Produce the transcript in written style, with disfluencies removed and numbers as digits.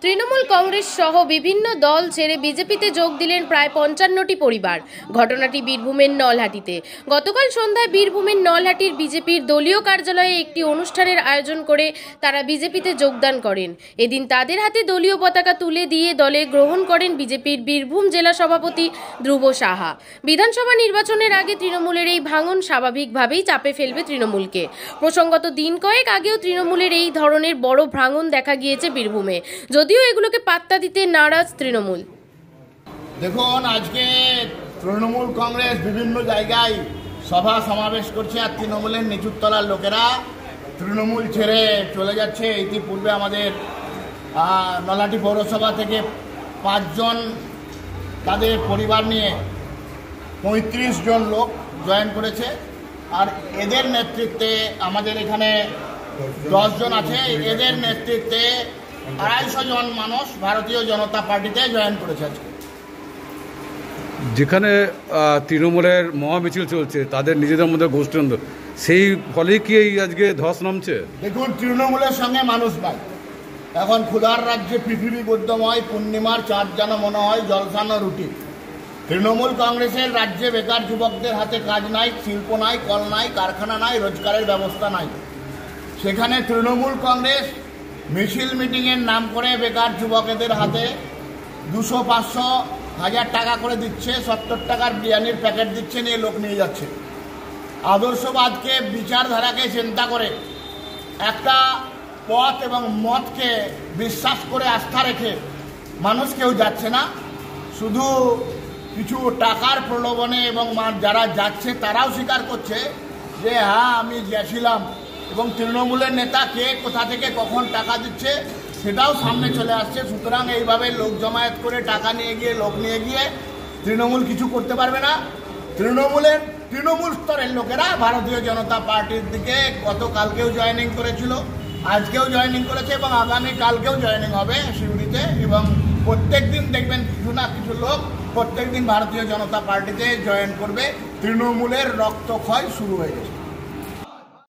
তৃণমূল কংগ্রেস সহ বিভিন্ন দল ছেড়ে বিজেপিতে যোগ দিলেন প্রায় ৫৫টি পরিবার। ঘটনাটি বীরভূমের নলহাটিতে। গতকাল সন্ধ্যায় বীরভূমের নলহাটির বিজেপির দলীয় কার্যালয়ে একটি অনুষ্ঠানের আয়োজন করে তারা বিজেপিতে যোগদান করেন। এদিন তাদের হাতে দলীয় পতাকা তুলে দিয়ে দলে গ্রহণ করেন বিজেপির বীরভূম জেলা সভাপতি ধ্রুব সাহা। বিধানসভা নির্বাচনের আগে তৃণমূলের এই ভাঙন স্বাভাবিকভাবেই চাপে ফেলবে তৃণমূলকে। প্রসঙ্গত দিন কয়েক আগেও তৃণমূলের এই ধরনের বড় ভাঙন দেখা গিয়েছে বীরভূমে, যদিও এগুলোকে পাত্তা দিতে নারাজ তৃণমূল। দেখুন, আজকে তৃণমূল কংগ্রেস বিভিন্ন জায়গায় সভা সমাবেশ করছে আর তৃণমূলের নিচুতলার লোকেরা তৃণমূল ছেড়ে চলে যাচ্ছে। ইতিপূর্বে আমাদের নলহাটি পৌরসভা থেকে 5 জন তাদের পরিবার নিয়ে 35 জন লোক জয়েন করেছে। আর এদের নেতৃত্বে আমাদের এখানে 10 জন আছে। এদের নেতৃত্বে 250 জন মানুষ ভারতীয় জনতা পার্টিতে জয়েন করেছে। যেখানে তৃণমূলের মহামিছিল চলছে, তাদের নিজেদের মধ্যে গোষ্ঠীদ্বন্দ্ব, সেই ফলে কি এই আজকে ধস নামছে? দেখুন, তৃণমূলের সঙ্গে মানুষ নাই। এখন ক্ষুধার রাজ্যে পৃথিবী গদ্যময়, পূর্ণিমার চাঁদ যেন মনে হয় জলসানো রুটি। তৃণমূল কংগ্রেসের রাজ্যে বেকার যুবকদের হাতে কাজ নাই, শিল্প নাই, কল নাই, কারখানা নাই, রোজগারের ব্যবস্থা নাই। সেখানে তৃণমূল কংগ্রেস মিছিল মিটিংয়ের নাম করে বেকার যুবকদের হাতে 200, 500, 1000 টাকা করে দিচ্ছে, 70 টাকার বিরিয়ানির প্যাকেট দিচ্ছে, নিয়ে লোক নিয়ে যাচ্ছে। আদর্শবাদকে, বিচারধারাকে চিন্তা করে একটা পথ এবং মতকে বিশ্বাস করে আস্থা রেখে মানুষ কেউ যাচ্ছে না। শুধু কিছু টাকার প্রলোভনে, এবং যারা যাচ্ছে তারাও স্বীকার করছে যে হ্যাঁ আমি গেছিলাম, এবং তৃণমূলের নেতা কে কোথা থেকে কখন টাকা দিচ্ছে সেটাও সামনে চলে আসছে। সুতরাং এইভাবে লোক জমায়েত করে টাকা নিয়ে গিয়ে, লোক নিয়ে গিয়ে তৃণমূল কিছু করতে পারবে না। তৃণমূল স্তরের লোকেরা ভারতীয় জনতা পার্টির দিকে গতকালকেও জয়েনিং করেছিল, আজকেও জয়েনিং করেছে, এবং আগামী কালকেও জয়েনিং হবে শিউরিতে। এবং প্রত্যেক দিন দেখবেন কিছু না কিছু লোক প্রত্যেক দিন ভারতীয় জনতা পার্টিতে জয়েন করবে। তৃণমূলের রক্তক্ষয় শুরু হয়ে গেছে।